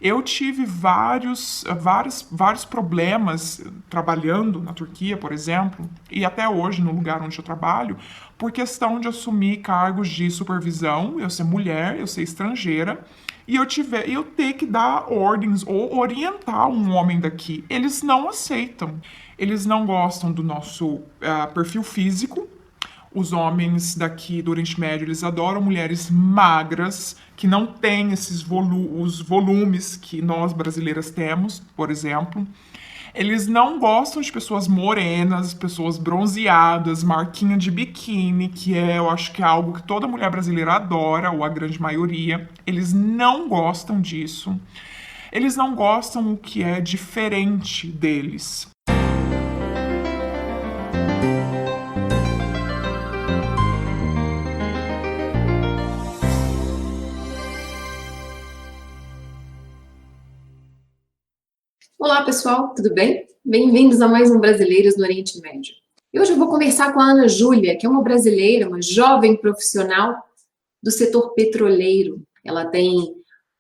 Eu tive vários problemas trabalhando na Turquia, por exemplo, e até hoje no lugar onde eu trabalho, por questão de assumir cargos de supervisão, eu ser mulher, eu ser estrangeira, e eu ter que dar ordens ou orientar um homem daqui. Eles não aceitam. Eles não gostam do nosso perfil físico. Os homens daqui do Oriente Médio, eles adoram mulheres magras, que não têm os volumes que nós brasileiras temos, por exemplo. Eles não gostam de pessoas morenas, pessoas bronzeadas, marquinha de biquíni, eu acho que é algo que toda mulher brasileira adora, ou a grande maioria. Eles não gostam disso. Eles não gostam o que é diferente deles. Olá, pessoal, tudo bem? Bem-vindos a mais um Brasileiros no Oriente Médio. E hoje eu vou conversar com a Ana Júlia, que é uma brasileira, uma jovem profissional do setor petroleiro. Ela tem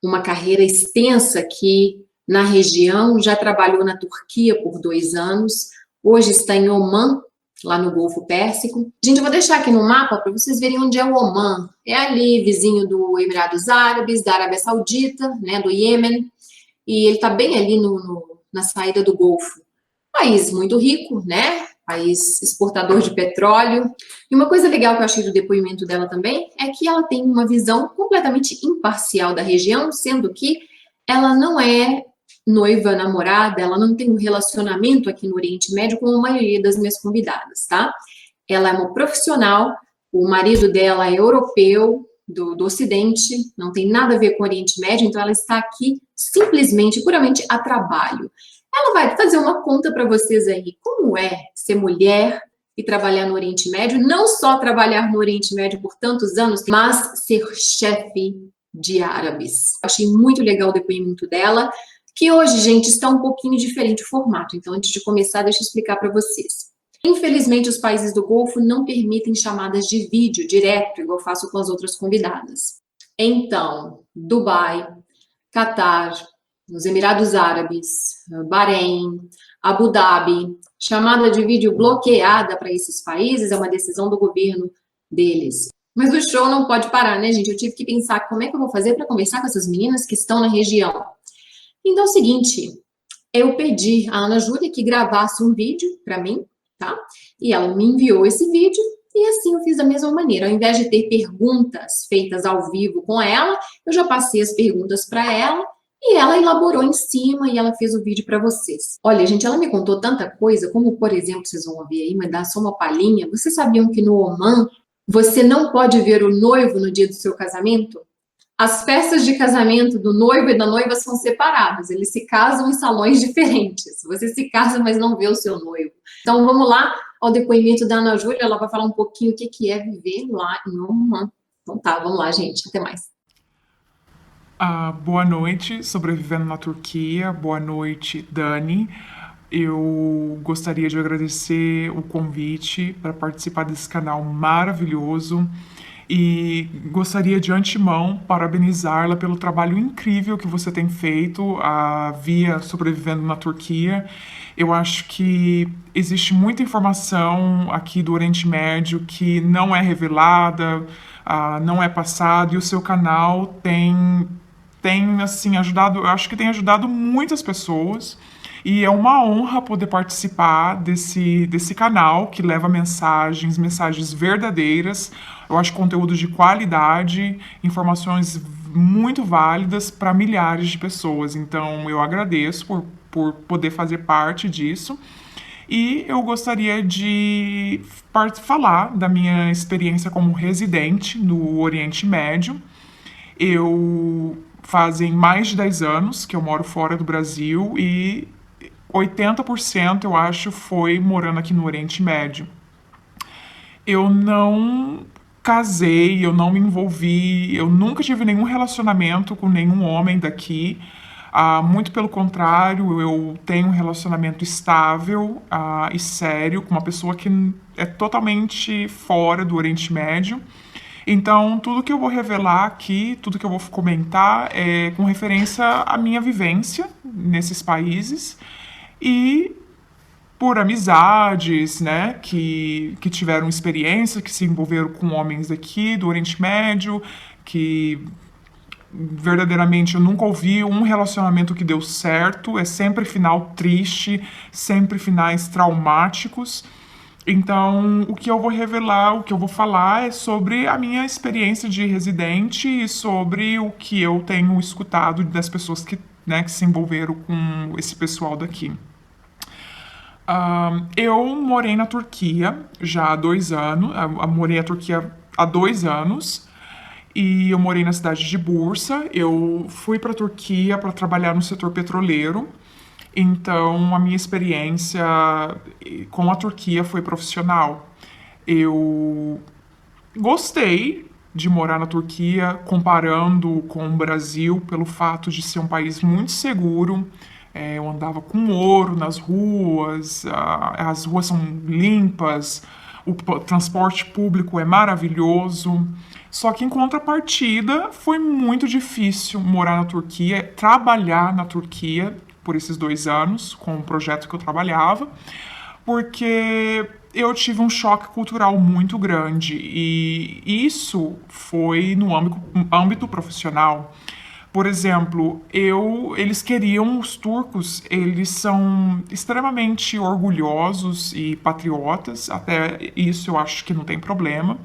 uma carreira extensa aqui na região, já trabalhou na Turquia por 2 anos, hoje está em Omã, lá no Golfo Pérsico. Gente, eu vou deixar aqui no mapa para vocês verem onde é o Omã. É ali, vizinho do Emirados Árabes, da Arábia Saudita, né, do Iêmen, e ele está bem ali na saída do Golfo. País muito rico, né? País exportador de petróleo. E uma coisa legal que eu achei do depoimento dela também é que ela tem uma visão completamente imparcial da região, sendo que ela não é noiva, namorada, ela não tem um relacionamento aqui no Oriente Médio como a maioria das minhas convidadas, tá? Ela é uma profissional, o marido dela é europeu, do Ocidente, não tem nada a ver com o Oriente Médio, então ela está aqui simplesmente, puramente a trabalho. Ela vai fazer uma conta para vocês aí, como é ser mulher e trabalhar no Oriente Médio, não só trabalhar no Oriente Médio por tantos anos, mas ser chefe de árabes. Achei muito legal o depoimento dela, que hoje, gente, está um pouquinho diferente o formato, então antes de começar, deixa eu explicar para vocês. Infelizmente, os países do Golfo não permitem chamadas de vídeo direto, igual eu faço com as outras convidadas. Então, Dubai, Catar, os Emirados Árabes, Bahrein, Abu Dhabi, chamada de vídeo bloqueada para esses países é uma decisão do governo deles. Mas o show não pode parar, né, gente? Eu tive que pensar como é que eu vou fazer para conversar com essas meninas que estão na região. Então é o seguinte, eu pedi à Ana Júlia que gravasse um vídeo para mim, tá? E ela me enviou esse vídeo e assim eu fiz da mesma maneira. Ao invés de ter perguntas feitas ao vivo com ela, eu já passei as perguntas para ela e ela elaborou em cima e ela fez o vídeo para vocês. Olha, gente, ela me contou tanta coisa, como por exemplo, vocês vão ouvir aí, mas dá só uma palhinha. Vocês sabiam que no Omã você não pode ver o noivo no dia do seu casamento? As festas de casamento do noivo e da noiva são separadas, eles se casam em salões diferentes. Você se casa, mas não vê o seu noivo. Então vamos lá ao depoimento da Ana Júlia, ela vai falar um pouquinho o que é viver lá em Oman. Então tá, vamos lá, gente, até mais. Boa noite, sobrevivendo na Turquia. Boa noite, Dani. Eu gostaria de agradecer o convite para participar desse canal maravilhoso e gostaria de antemão parabenizá-la pelo trabalho incrível que você tem feito via Sobrevivendo na Turquia. Eu acho que existe muita informação aqui do Oriente Médio que não é revelada, não é passada, e o seu canal tem assim ajudado, eu acho que tem ajudado muitas pessoas. E é uma honra poder participar desse canal que leva mensagens verdadeiras. Eu acho conteúdo de qualidade, informações muito válidas para milhares de pessoas. Então eu agradeço por poder fazer parte disso. E eu gostaria de falar da minha experiência como residente no Oriente Médio. Eu fazem mais de 10 anos que eu moro fora do Brasil e 80% eu acho foi morando aqui no Oriente Médio. Eu não casei, eu não me envolvi, eu nunca tive nenhum relacionamento com nenhum homem daqui. Muito pelo contrário, eu tenho um relacionamento estável e sério com uma pessoa que é totalmente fora do Oriente Médio. Então, tudo que eu vou revelar aqui, tudo que eu vou comentar é com referência à minha vivência nesses países e por amizades, né, que tiveram experiência, que se envolveram com homens aqui do Oriente Médio, que verdadeiramente eu nunca ouvi um relacionamento que deu certo, é sempre final triste, sempre finais traumáticos. Então, o que eu vou revelar, o que eu vou falar é sobre a minha experiência de residente e sobre o que eu tenho escutado das pessoas que, né, que se envolveram com esse pessoal daqui. Eu morei na Turquia já há 2 anos, morei na Turquia há 2 anos e eu morei na cidade de Bursa. Eu fui para a Turquia para trabalhar no setor petroleiro, então a minha experiência com a Turquia foi profissional. Eu gostei de morar na Turquia, comparando com o Brasil, pelo fato de ser um país muito seguro. Eu andava com ouro nas ruas, as ruas são limpas, o transporte público é maravilhoso. Só que, em contrapartida, foi muito difícil morar na Turquia, trabalhar na Turquia por esses 2 anos, com o projeto que eu trabalhava, porque eu tive um choque cultural muito grande e isso foi no âmbito profissional. Por exemplo, eles queriam, os turcos, eles são extremamente orgulhosos e patriotas, até isso eu acho que não tem problema.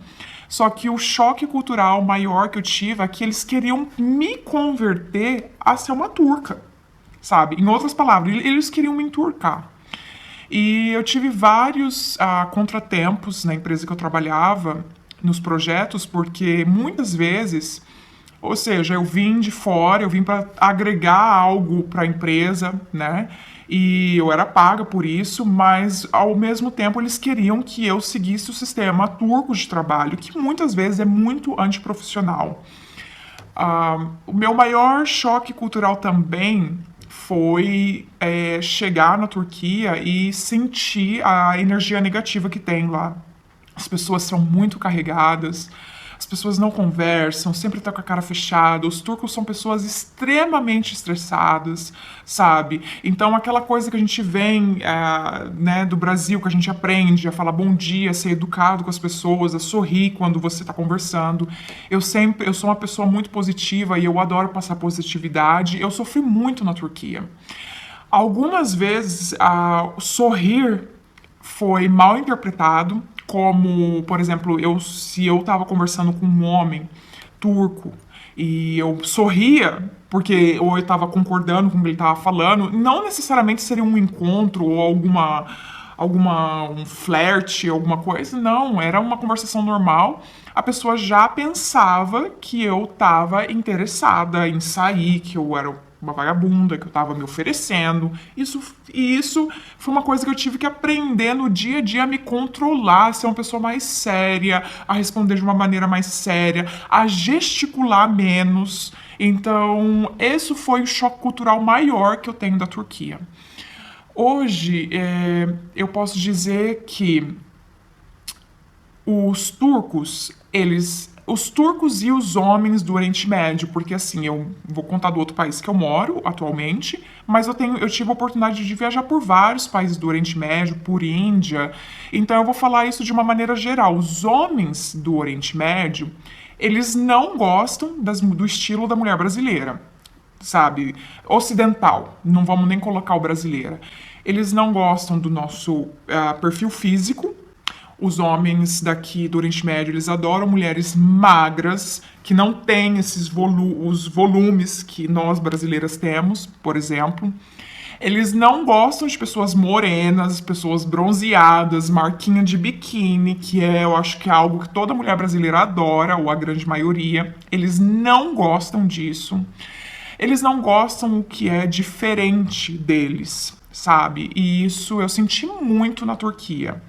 Só que o choque cultural maior que eu tive é que eles queriam me converter a ser uma turca, sabe? Em outras palavras, eles queriam me enturcar. E eu tive vários contratempos na empresa que eu trabalhava, nos projetos, porque muitas vezes, ou seja, eu vim de fora, eu vim para agregar algo para a empresa, né? E eu era paga por isso, mas ao mesmo tempo eles queriam que eu seguisse o sistema turco de trabalho, que muitas vezes é muito antiprofissional. O meu maior choque cultural também foi chegar na Turquia e sentir a energia negativa que tem lá. As pessoas são muito carregadas, as pessoas não conversam, sempre estão com a cara fechada. Os turcos são pessoas extremamente estressadas, sabe? Então, aquela coisa que a gente vem né, do Brasil, que a gente aprende a falar bom dia, a ser educado com as pessoas, a sorrir quando você está conversando. Eu sou uma pessoa muito positiva e eu adoro passar positividade. Eu sofri muito na Turquia. Algumas vezes, sorrir foi mal interpretado, como, por exemplo, se eu estava conversando com um homem turco e eu sorria porque ou eu estava concordando com o que ele estava falando, não necessariamente seria um encontro ou um flerte, alguma coisa, não, era uma conversação normal. A pessoa já pensava que eu estava interessada em sair, que eu era uma vagabunda, que eu estava me oferecendo. Isso foi uma coisa que eu tive que aprender no dia a dia a me controlar, a ser uma pessoa mais séria, a responder de uma maneira mais séria, a gesticular menos. Então, esse foi o choque cultural maior que eu tenho da Turquia. Hoje, eu posso dizer que os turcos e os homens do Oriente Médio, porque assim, eu vou contar do outro país que eu moro atualmente, mas eu tive a oportunidade de viajar por vários países do Oriente Médio, por Índia, então eu vou falar isso de uma maneira geral. Os homens do Oriente Médio, eles não gostam do estilo da mulher brasileira, sabe? Ocidental, não vamos nem colocar o brasileira. Eles não gostam do nosso perfil físico. Os homens daqui do Oriente Médio, eles adoram mulheres magras, que não têm os volumes que nós brasileiras temos, por exemplo. Eles não gostam de pessoas morenas, pessoas bronzeadas, marquinha de biquíni, eu acho que é algo que toda mulher brasileira adora, ou a grande maioria. Eles não gostam disso. Eles não gostam o que é diferente deles, sabe? E isso eu senti muito na Turquia.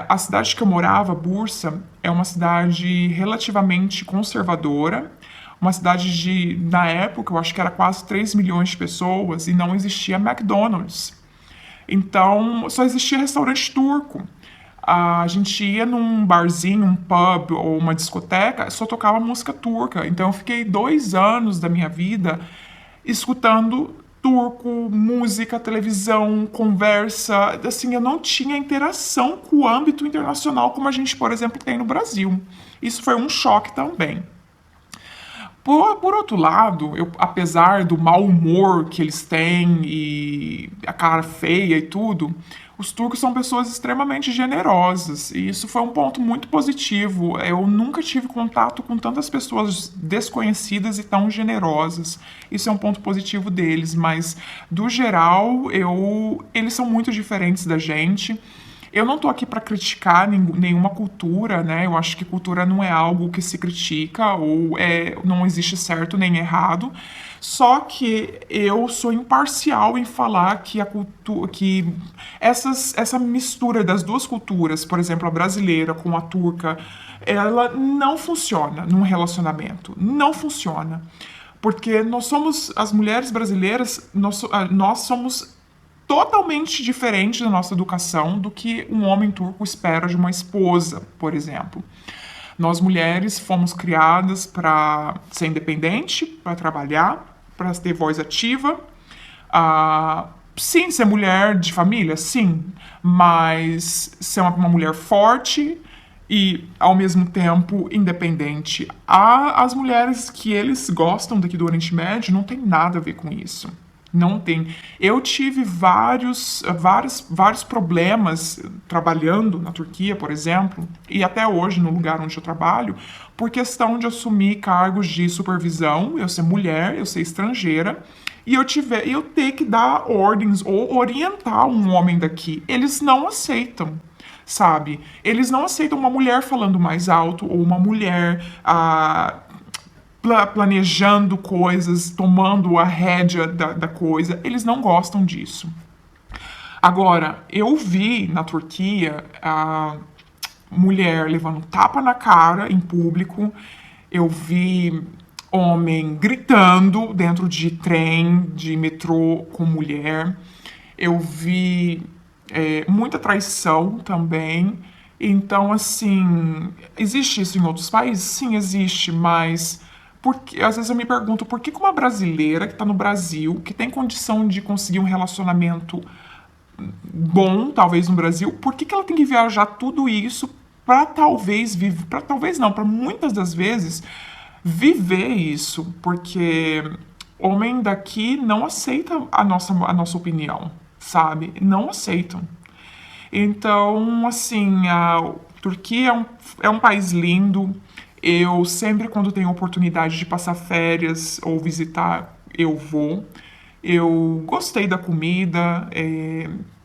A cidade que eu morava, Bursa, é uma cidade relativamente conservadora, uma cidade na época, eu acho que era quase 3 milhões de pessoas e não existia McDonald's. Então, só existia restaurante turco. a gente ia num barzinho, um pub ou uma discoteca, só tocava música turca. Então eu fiquei 2 anos da minha vida escutando turco, música, televisão, conversa. Assim, eu não tinha interação com o âmbito internacional como a gente, por exemplo, tem no Brasil. Isso foi um choque também. Por outro lado, apesar do mau humor que eles têm e a cara feia e tudo, os turcos são pessoas extremamente generosas e isso foi um ponto muito positivo. Eu nunca tive contato com tantas pessoas desconhecidas e tão generosas. Isso é um ponto positivo deles, mas do geral, eles são muito diferentes da gente. Eu não tô aqui para criticar nenhuma cultura, né? Eu acho que cultura não é algo que se critica ou não existe certo nem errado. Só que eu sou imparcial em falar que essa mistura das duas culturas, por exemplo, a brasileira com a turca, ela não funciona num relacionamento. Não funciona. Porque nós somos, as mulheres brasileiras, nós somos totalmente diferente da nossa educação do que um homem turco espera de uma esposa, por exemplo. Nós mulheres fomos criadas para ser independente, para trabalhar, para ter voz ativa. Sim, ser mulher de família, sim, mas ser uma mulher forte e, ao mesmo tempo, independente. As mulheres que eles gostam daqui do Oriente Médio não tem nada a ver com isso. Não tem. Eu tive vários problemas trabalhando na Turquia, por exemplo, e até hoje no lugar onde eu trabalho, por questão de assumir cargos de supervisão, eu ser mulher, eu ser estrangeira, e eu ter que dar ordens ou orientar um homem daqui. Eles não aceitam, sabe? Eles não aceitam uma mulher falando mais alto ou uma mulher planejando coisas, tomando a rédea da coisa. Eles não gostam disso. Agora, eu vi na Turquia a mulher levando tapa na cara em público, eu vi homem gritando dentro de trem, de metrô com mulher, eu vi muita traição também. Então, assim, existe isso em outros países? Sim, existe, mas porque, às vezes eu me pergunto por que uma brasileira que está no Brasil, que tem condição de conseguir um relacionamento bom, talvez no Brasil, por que ela tem que viajar tudo isso para talvez não, para muitas das vezes viver isso, porque homem daqui não aceita a nossa opinião, sabe? Não aceitam. Então, assim, a Turquia é um país lindo. Eu sempre, quando tenho oportunidade de passar férias ou visitar, eu vou. Eu gostei da comida,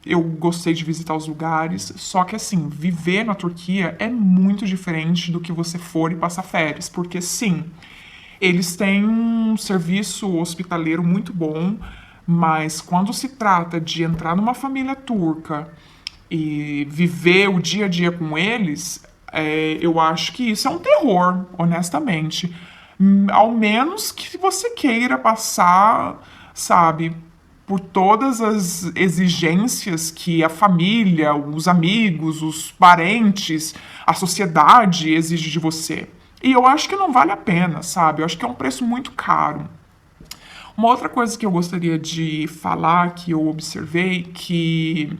eu gostei de visitar os lugares, só que assim, viver na Turquia é muito diferente do que você for e passar férias, porque sim, eles têm um serviço hospitaleiro muito bom, mas quando se trata de entrar numa família turca e viver o dia a dia com eles, eu acho que isso é um terror, honestamente. Ao menos que você queira passar, sabe, por todas as exigências que a família, os amigos, os parentes, a sociedade exige de você. E eu acho que não vale a pena, sabe? Eu acho que é um preço muito caro. Uma outra coisa que eu gostaria de falar, que eu observei, que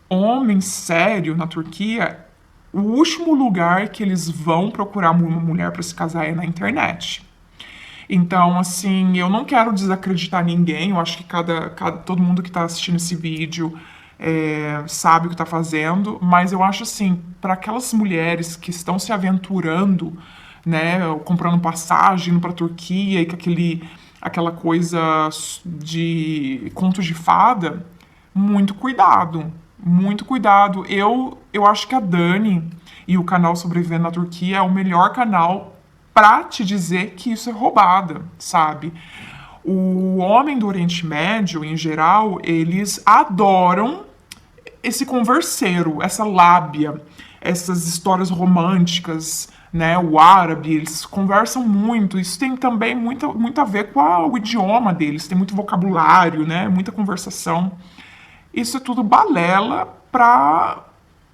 homem sério na Turquia, o último lugar que eles vão procurar uma mulher para se casar é na internet. Então, assim, eu não quero desacreditar ninguém, eu acho que todo mundo que está assistindo esse vídeo sabe o que está fazendo, mas eu acho assim, para aquelas mulheres que estão se aventurando, né, comprando passagem, indo para a Turquia e com aquela coisa de conto de fada, muito cuidado, muito cuidado. Eu acho que a Dani e o canal Sobrevivendo na Turquia é o melhor canal pra te dizer que isso é roubada, sabe? O homem do Oriente Médio, em geral, eles adoram esse converseiro, essa lábia, essas histórias românticas, né? O árabe, eles conversam muito. Isso tem também muito a ver com o idioma deles, tem muito vocabulário, né? Muita conversação. Isso é tudo balela pra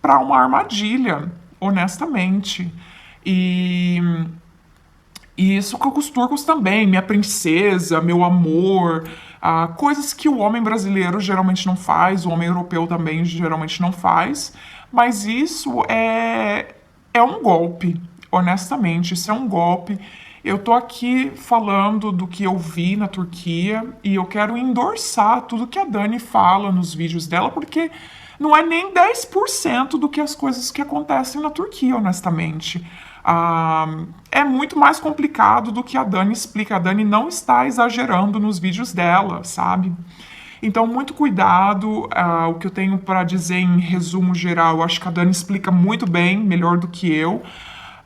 para uma armadilha, honestamente. E isso com os turcos também, minha princesa, meu amor, coisas que o homem brasileiro geralmente não faz, o homem europeu também geralmente não faz, mas isso é um golpe, honestamente, isso é um golpe. Eu tô aqui falando do que eu vi na Turquia e eu quero endossar tudo que a Dani fala nos vídeos dela, porque não é nem 10% do que as coisas que acontecem na Turquia, honestamente. É muito mais complicado do que a Dani explica. A Dani não está exagerando nos vídeos dela, sabe? Então, muito cuidado. O que eu tenho para dizer em resumo geral, eu acho que a Dani explica muito bem, melhor do que eu.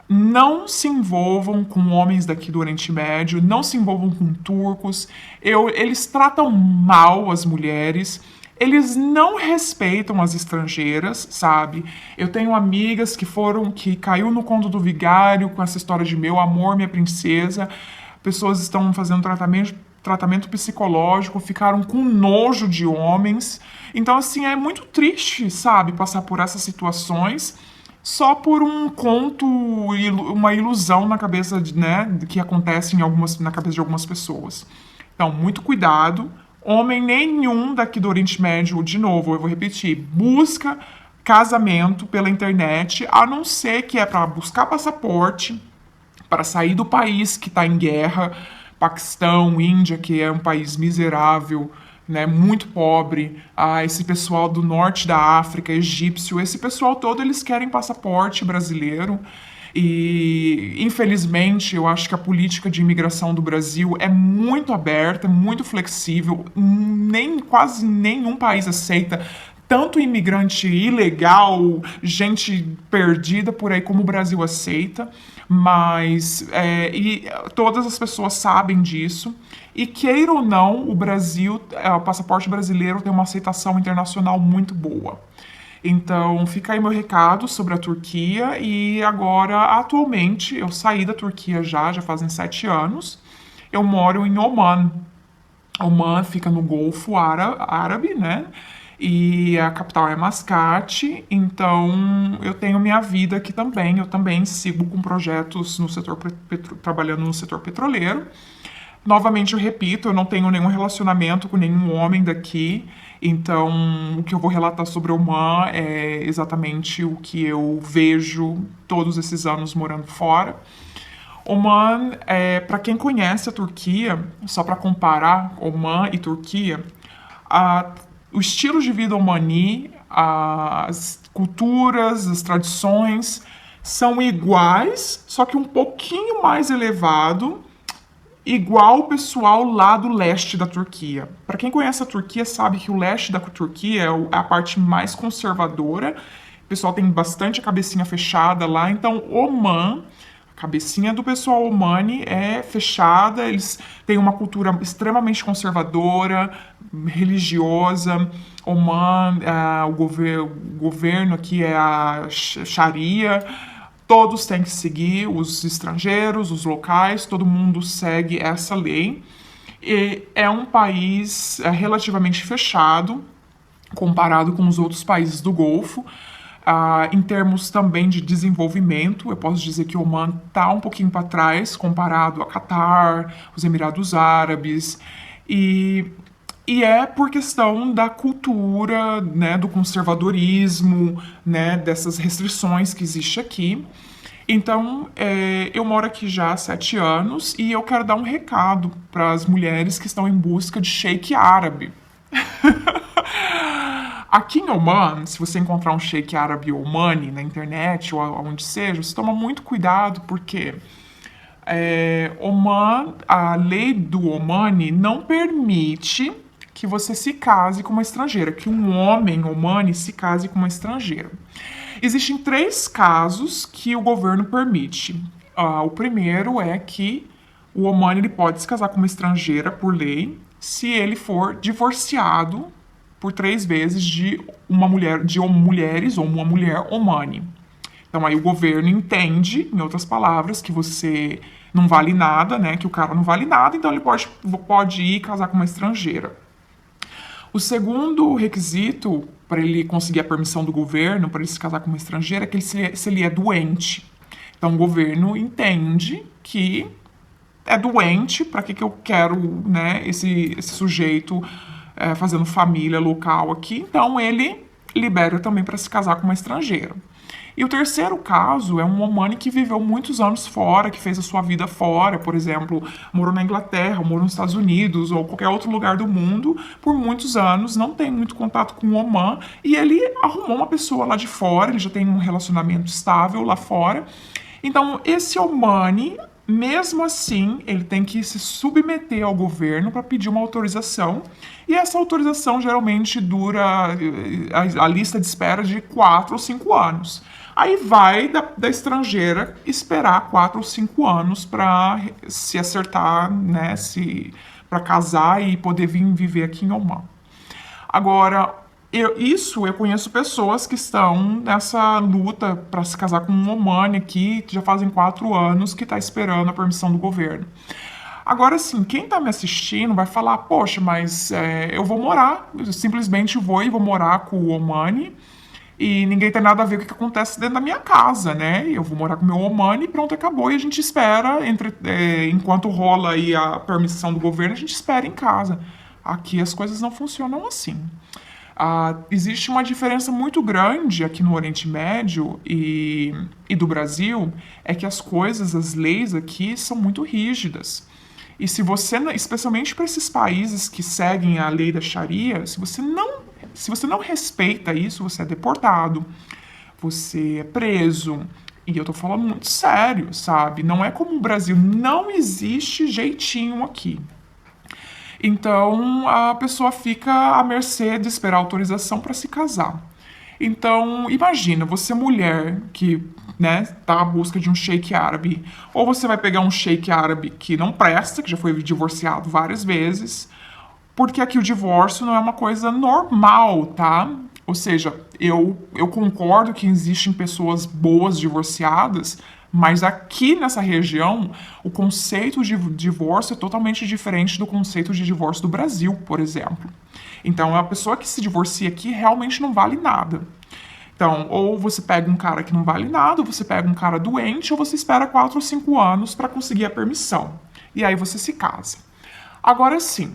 Não se envolvam com homens daqui do Oriente Médio, não se envolvam com turcos. Eles tratam mal as mulheres. Eles não respeitam as estrangeiras, sabe? Eu tenho amigas que caiu no conto do vigário com essa história de meu amor, minha princesa. Pessoas estão fazendo tratamento psicológico, ficaram com nojo de homens. Então, assim, é muito triste, sabe, passar por essas situações só por um conto, uma ilusão na cabeça, né, que acontece na cabeça de algumas pessoas. Então, muito cuidado. Homem nenhum daqui do Oriente Médio, de novo, eu vou repetir, busca casamento pela internet, a não ser que é para buscar passaporte, para sair do país que está em guerra, Paquistão, Índia, que é um país miserável, né, muito pobre, esse pessoal do norte da África, egípcio, esse pessoal todo, eles querem passaporte brasileiro. E, infelizmente, eu acho que a política de imigração do Brasil é muito aberta, muito flexível. Quase nenhum país aceita tanto imigrante ilegal, gente perdida por aí como o Brasil aceita. Mas e todas as pessoas sabem disso. E queira ou não, o passaporte brasileiro tem uma aceitação internacional muito boa. Então, fica aí meu recado sobre a Turquia. E agora, atualmente, eu saí da Turquia já fazem 7 anos. Eu moro em Oman. Oman fica no Golfo Árabe, né? E a capital é Mascate. Então, eu tenho minha vida aqui também. Eu também sigo com projetos no setor trabalhando no setor petroleiro. Novamente, eu repito, eu não tenho nenhum relacionamento com nenhum homem daqui, então o que eu vou relatar sobre Oman é exatamente o que eu vejo todos esses anos morando fora. Oman, para quem conhece a Turquia, só para comparar Oman e Turquia, o estilo de vida omani, as culturas, as tradições são iguais, só que um pouquinho mais elevado, igual o pessoal lá do leste da Turquia. Para quem conhece a Turquia, sabe que o leste da Turquia é a parte mais conservadora. O pessoal tem bastante a cabecinha fechada lá. Então, Oman, a cabecinha do pessoal omani é fechada. Eles têm uma cultura extremamente conservadora, religiosa. Oman, o governo aqui é a Sharia. Todos têm que seguir, os estrangeiros, os locais, todo mundo segue essa lei. E é um país relativamente fechado, comparado com os outros países do Golfo. Em termos também de desenvolvimento, eu posso dizer que Oman está um pouquinho para trás, comparado a Catar, os Emirados Árabes. E é por questão da cultura, né, do conservadorismo, né, dessas restrições que existe aqui. Então, eu moro aqui já há 7 anos e eu quero dar um recado para as mulheres que estão em busca de sheik árabe. Aqui em Oman, se você encontrar um sheik árabe omani na internet ou onde seja, você toma muito cuidado porque Oman, a lei do Omani não permite que você se case com uma estrangeira, que um homem omani se case com uma estrangeira. Existem 3 casos que o governo permite. O primeiro é que o omani ele pode se casar com uma estrangeira por lei se ele for divorciado por 3 vezes de mulheres ou uma mulher omani. Então aí o governo entende, em outras palavras, que você não vale nada, né? Que o cara não vale nada, então ele pode ir casar com uma estrangeira. O segundo requisito para ele conseguir a permissão do governo, para ele se casar com uma estrangeira, é que se ele é doente. Então o governo entende que é doente, para que eu quero, né, esse sujeito fazendo família local aqui, então ele libera também para se casar com uma estrangeira. E o terceiro caso é um Omani que viveu muitos anos fora, que fez a sua vida fora, por exemplo, morou na Inglaterra, morou nos Estados Unidos ou qualquer outro lugar do mundo por muitos anos, não tem muito contato com o Oman, e ele arrumou uma pessoa lá de fora, ele já tem um relacionamento estável lá fora. Então, esse Omani, mesmo assim, ele tem que se submeter ao governo para pedir uma autorização, e essa autorização geralmente dura a lista de espera de 4 ou 5 anos. Aí vai da estrangeira esperar 4 ou 5 anos para se acertar, né, para casar e poder vir viver aqui em Oman. Agora, eu conheço pessoas que estão nessa luta para se casar com um Omani aqui, que já fazem 4 anos, que está esperando a permissão do governo. Agora, sim, quem está me assistindo vai falar, poxa, mas eu vou morar, eu simplesmente vou morar com o Omani, e ninguém tem nada a ver com o que acontece dentro da minha casa, né? Eu vou morar com o meu Omani e pronto, acabou. E a gente espera, enquanto rola aí a permissão do governo, a gente espera em casa. Aqui as coisas não funcionam assim. Existe uma diferença muito grande aqui no Oriente Médio e do Brasil, é que as coisas, as leis aqui são muito rígidas. E se você, especialmente para esses países que seguem a lei da Sharia, se você não respeita isso, você é deportado, você é preso. E eu tô falando muito sério, sabe? Não é como o Brasil, não existe jeitinho aqui. Então a pessoa fica à mercê de esperar autorização para se casar. Então, imagina, você mulher que, né, tá à busca de um sheik árabe, ou você vai pegar um sheik árabe que não presta, que já foi divorciado várias vezes, porque aqui o divórcio não é uma coisa normal, tá? Ou seja, eu concordo que existem pessoas boas divorciadas, mas aqui nessa região, o conceito de divórcio é totalmente diferente do conceito de divórcio do Brasil, por exemplo. Então, a pessoa que se divorcia aqui realmente não vale nada. Então, ou você pega um cara que não vale nada, ou você pega um cara doente, ou você espera 4 ou 5 anos para conseguir a permissão. E aí você se casa. Agora sim,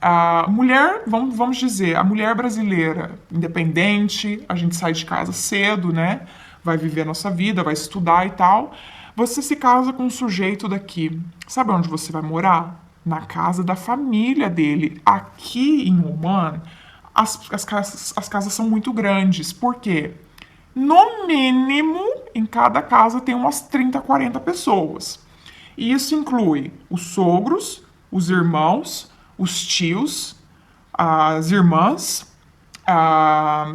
a mulher, vamos dizer, a mulher brasileira independente, a gente sai de casa cedo, né? Vai viver a nossa vida, vai estudar e tal. Você se casa com um sujeito daqui. Sabe onde você vai morar? Na casa da família dele. Aqui em Oman, as casas são muito grandes. Por quê? No mínimo, em cada casa tem umas 30, 40 pessoas. E isso inclui os sogros, os irmãos, os tios, as irmãs,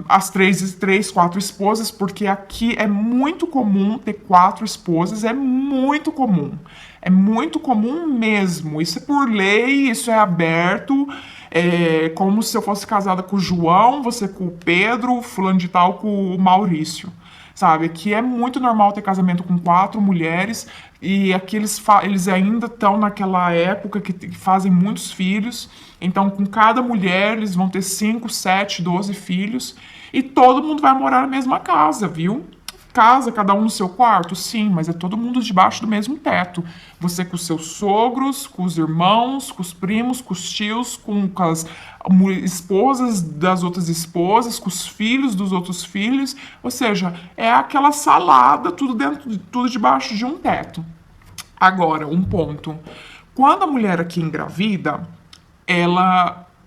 as três, 4 esposas, porque aqui é muito comum ter 4 esposas, é muito comum. É muito comum mesmo. Isso é por lei, isso é aberto. É como se eu fosse casada com o João, você com o Pedro, o fulano de tal com o Maurício. Sabe, aqui é muito normal ter casamento com 4 mulheres, e aqui eles ainda estão naquela época que fazem muitos filhos. Então, com cada mulher, eles vão ter 5, 7, 12 filhos, e todo mundo vai morar na mesma casa, viu? Casa, cada um no seu quarto, sim, mas é todo mundo debaixo do mesmo teto. Você com os seus sogros, com os irmãos, com os primos, com os tios, com as esposas das outras esposas, com os filhos dos outros filhos. Ou seja, é aquela salada, tudo debaixo de um teto. Agora, um ponto. Quando a mulher aqui engravida,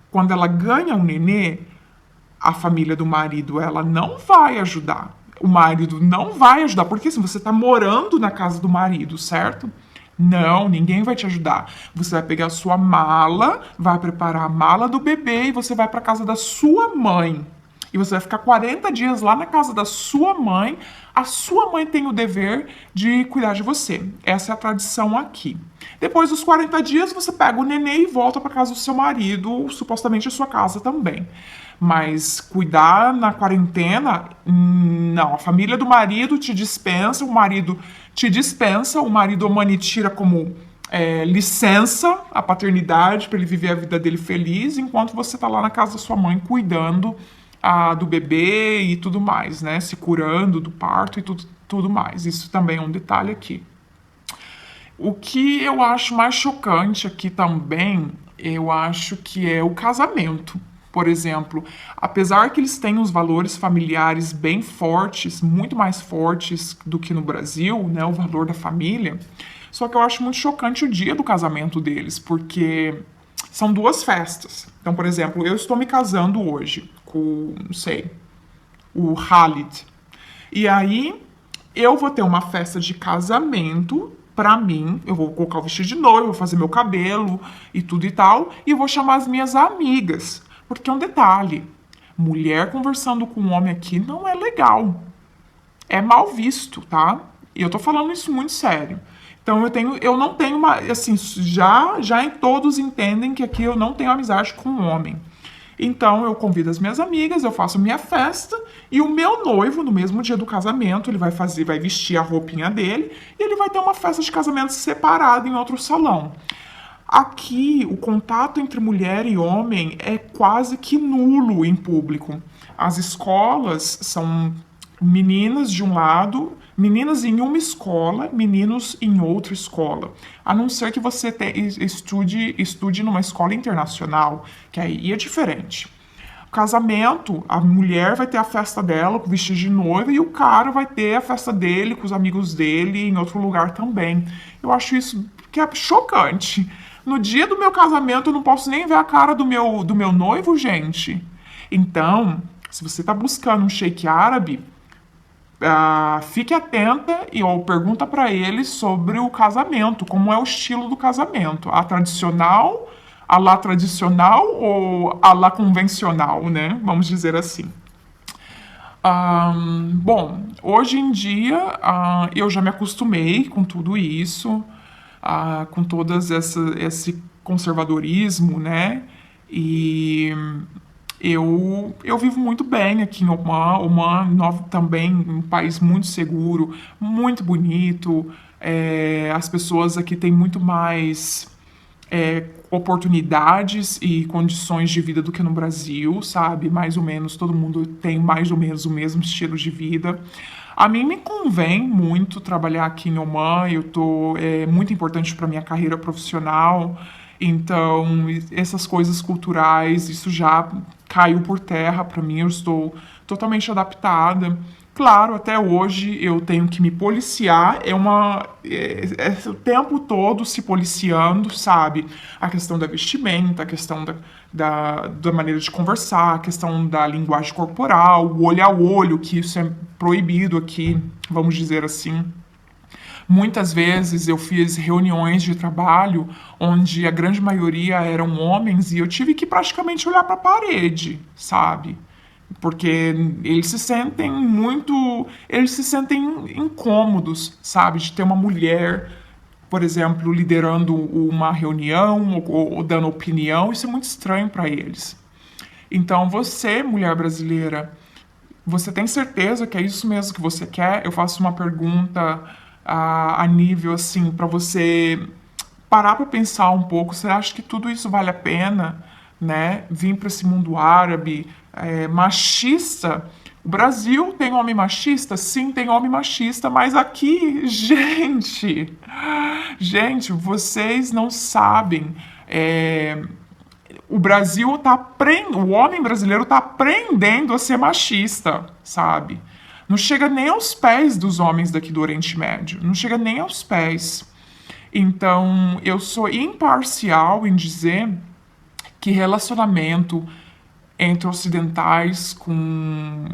quando ela ganha um nenê, a família do marido, ela não vai ajudar. O marido não vai ajudar, porque assim, você está morando na casa do marido, certo? Não, ninguém vai te ajudar. Você vai pegar a sua mala, vai preparar a mala do bebê e você vai para casa da sua mãe. E você vai ficar 40 dias lá na casa da sua mãe. A sua mãe tem o dever de cuidar de você. Essa é a tradição aqui. Depois dos 40 dias, você pega o nenê e volta para casa do seu marido, supostamente a sua casa também. Mas cuidar na quarentena, não. A família do marido te dispensa, o marido te dispensa, o marido Omani tira como licença a paternidade para ele viver a vida dele feliz, enquanto você tá lá na casa da sua mãe cuidando do bebê e tudo mais, né? Se curando do parto e tudo mais. Isso também é um detalhe aqui. O que eu acho mais chocante aqui também, eu acho que é o casamento. Por exemplo, apesar que eles têm os valores familiares bem fortes, muito mais fortes do que no Brasil, né, o valor da família, só que eu acho muito chocante o dia do casamento deles, porque são duas festas. Então, por exemplo, eu estou me casando hoje com, não sei, o Khalid. E aí eu vou ter uma festa de casamento pra mim. Eu vou colocar o vestido de noiva, vou fazer meu cabelo e tudo e tal. E eu vou chamar as minhas amigas. Porque é um detalhe: mulher conversando com um homem aqui não é legal. É mal visto, tá? E eu tô falando isso muito sério. Então eu não tenho uma, assim, já todos entendem que aqui eu não tenho amizade com um homem. Então eu convido as minhas amigas, eu faço minha festa e o meu noivo, no mesmo dia do casamento, ele vai vestir a roupinha dele e ele vai ter uma festa de casamento separada em outro salão. Aqui, o contato entre mulher e homem é quase que nulo em público. As escolas são meninas de um lado, meninas em uma escola, meninos em outra escola. A não ser que você estude numa escola internacional, que aí é diferente. O casamento, a mulher vai ter a festa dela com o vestido de noiva e o cara vai ter a festa dele com os amigos dele em outro lugar também. Eu acho isso que é chocante. No dia do meu casamento eu não posso nem ver a cara do meu noivo, gente. Então, se você está buscando um sheik árabe, fique atenta ou pergunta para ele sobre o casamento, como é o estilo do casamento, a lá tradicional ou a lá convencional, né? Vamos dizer assim. Bom, hoje em dia eu já me acostumei com tudo isso, com todas esse conservadorismo, né? E eu vivo muito bem aqui em Oman. Também um país muito seguro, muito bonito. As pessoas aqui têm muito mais oportunidades e condições de vida do que no Brasil, sabe? Mais ou menos, todo mundo tem mais ou menos o mesmo estilo de vida. A mim me convém muito trabalhar aqui em Oman, é muito importante para minha carreira profissional. Então, essas coisas culturais, isso já caiu por terra para mim, eu estou totalmente adaptada. Claro, até hoje eu tenho que me policiar, é o tempo todo se policiando, sabe? A questão da vestimenta, a questão da maneira de conversar, a questão da linguagem corporal, o olho a olho, que isso é proibido aqui, vamos dizer assim. Muitas vezes eu fiz reuniões de trabalho onde a grande maioria eram homens e eu tive que praticamente olhar para a parede, sabe? Porque eles se sentem incômodos, sabe? De ter uma mulher, por exemplo, liderando uma reunião ou dando opinião, isso é muito estranho para eles. Então, você, mulher brasileira, você tem certeza que é isso mesmo que você quer? Eu faço uma pergunta a nível assim para você parar para pensar um pouco. Você acha que tudo isso vale a pena, né? Vir para esse mundo árabe machista? O Brasil tem homem machista? Sim, tem homem machista, mas aqui, gente, vocês não sabem. O homem brasileiro está aprendendo a ser machista, sabe? Não chega nem aos pés dos homens daqui do Oriente Médio, não chega nem aos pés. Então, eu sou imparcial em dizer que relacionamento entre ocidentais com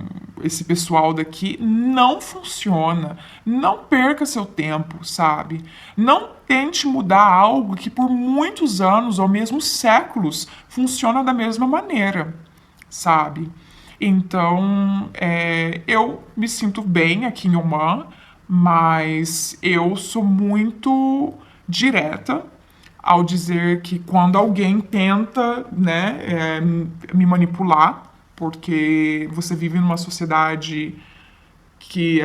esse pessoal daqui não funciona. Não perca seu tempo, sabe? Não tente mudar algo que por muitos anos ou mesmo séculos funciona da mesma maneira, sabe? Então, eu me sinto bem aqui em Oman, mas eu sou muito direta ao dizer que quando alguém tenta, né, me manipular, porque você vive numa sociedade que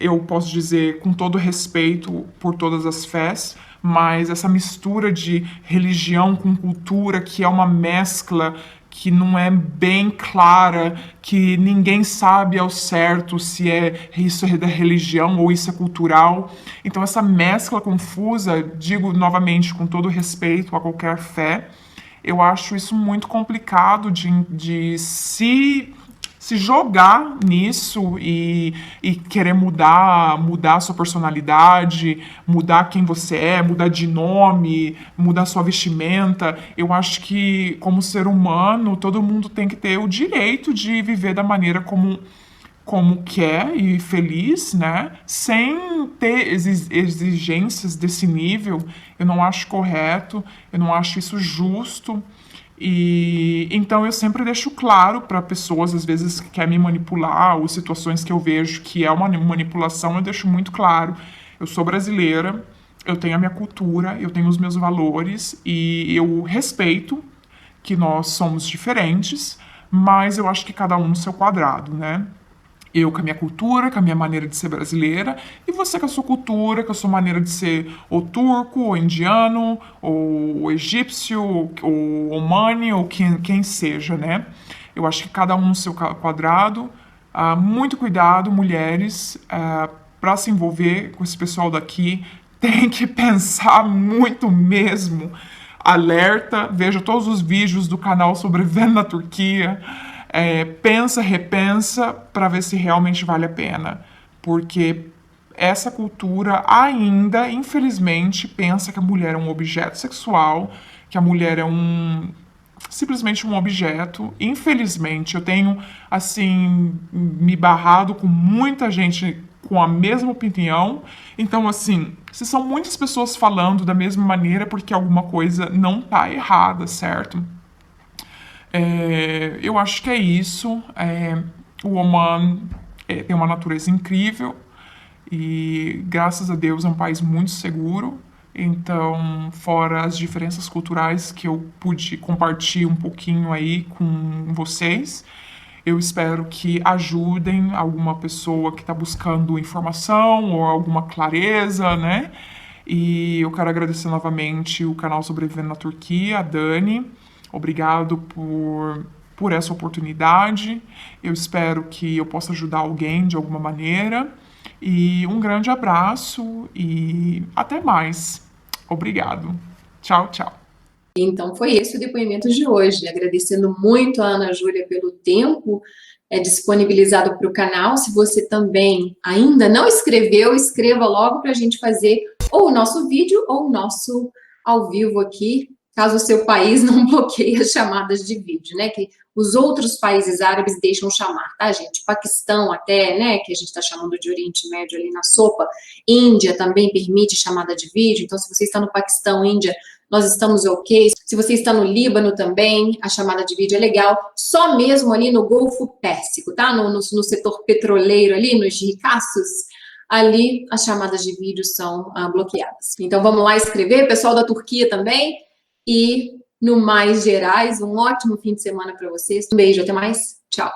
eu posso dizer com todo respeito por todas as fés, mas essa mistura de religião com cultura, que é uma mescla que não é bem clara, que ninguém sabe ao certo se isso é da religião ou isso é cultural. Então essa mescla confusa, digo novamente com todo respeito a qualquer fé, eu acho isso muito complicado de se jogar nisso e querer mudar a sua personalidade, mudar quem você é, mudar de nome, mudar sua vestimenta. Eu acho que, como ser humano, todo mundo tem que ter o direito de viver da maneira como quer e feliz, né? Sem ter exigências desse nível. Eu não acho correto, eu não acho isso justo. E então eu sempre deixo claro para pessoas, às vezes, que querem me manipular, ou situações que eu vejo que é uma manipulação, eu deixo muito claro. Eu sou brasileira, eu tenho a minha cultura, eu tenho os meus valores e eu respeito que nós somos diferentes, mas eu acho que cada um no seu quadrado, né? Eu com a minha cultura, com a minha maneira de ser brasileira, e você com a sua cultura, com a sua maneira de ser ou turco, ou indiano, ou egípcio, ou omani, ou quem seja, né? Eu acho que cada um no seu quadrado. Muito cuidado, mulheres, para se envolver com esse pessoal daqui. Tem que pensar muito mesmo. Alerta, veja todos os vídeos do canal Sobrevivendo na Turquia. Pensa, repensa para ver se realmente vale a pena. Porque essa cultura ainda, infelizmente, pensa que a mulher é um objeto sexual, que a mulher é simplesmente um objeto. Infelizmente, eu tenho, assim, me barrado com muita gente com a mesma opinião. Então, assim, se são muitas pessoas falando da mesma maneira, porque alguma coisa não tá errada, certo? Eu acho que é isso. O Oman tem uma natureza incrível e, graças a Deus, é um país muito seguro. Então, fora as diferenças culturais que eu pude compartilhar um pouquinho aí com vocês, eu espero que ajudem alguma pessoa que está buscando informação ou alguma clareza, né? E eu quero agradecer novamente o canal Sobrevivendo na Turquia, a Dani. Obrigado por essa oportunidade. Eu espero que eu possa ajudar alguém de alguma maneira. E um grande abraço e até mais. Obrigado. Tchau, tchau. Então, foi esse o depoimento de hoje. Agradecendo muito a Ana Júlia pelo tempo disponibilizado para o canal. Se você também ainda não escreveu, escreva logo para a gente fazer ou o nosso vídeo ou o nosso ao vivo aqui, caso o seu país não bloqueie as chamadas de vídeo, né? Que os outros países árabes deixam chamar, tá, gente? Paquistão até, né? Que a gente está chamando de Oriente Médio ali na sopa. Índia também permite chamada de vídeo. Então, se você está no Paquistão, Índia, nós estamos ok. Se você está no Líbano também, a chamada de vídeo é legal. Só mesmo ali no Golfo Pérsico, tá? No setor petroleiro ali, nos ricaços, ali as chamadas de vídeo são bloqueadas. Então, vamos lá escrever. Pessoal da Turquia também. E, no mais gerais, um ótimo fim de semana para vocês. Um beijo, até mais. Tchau.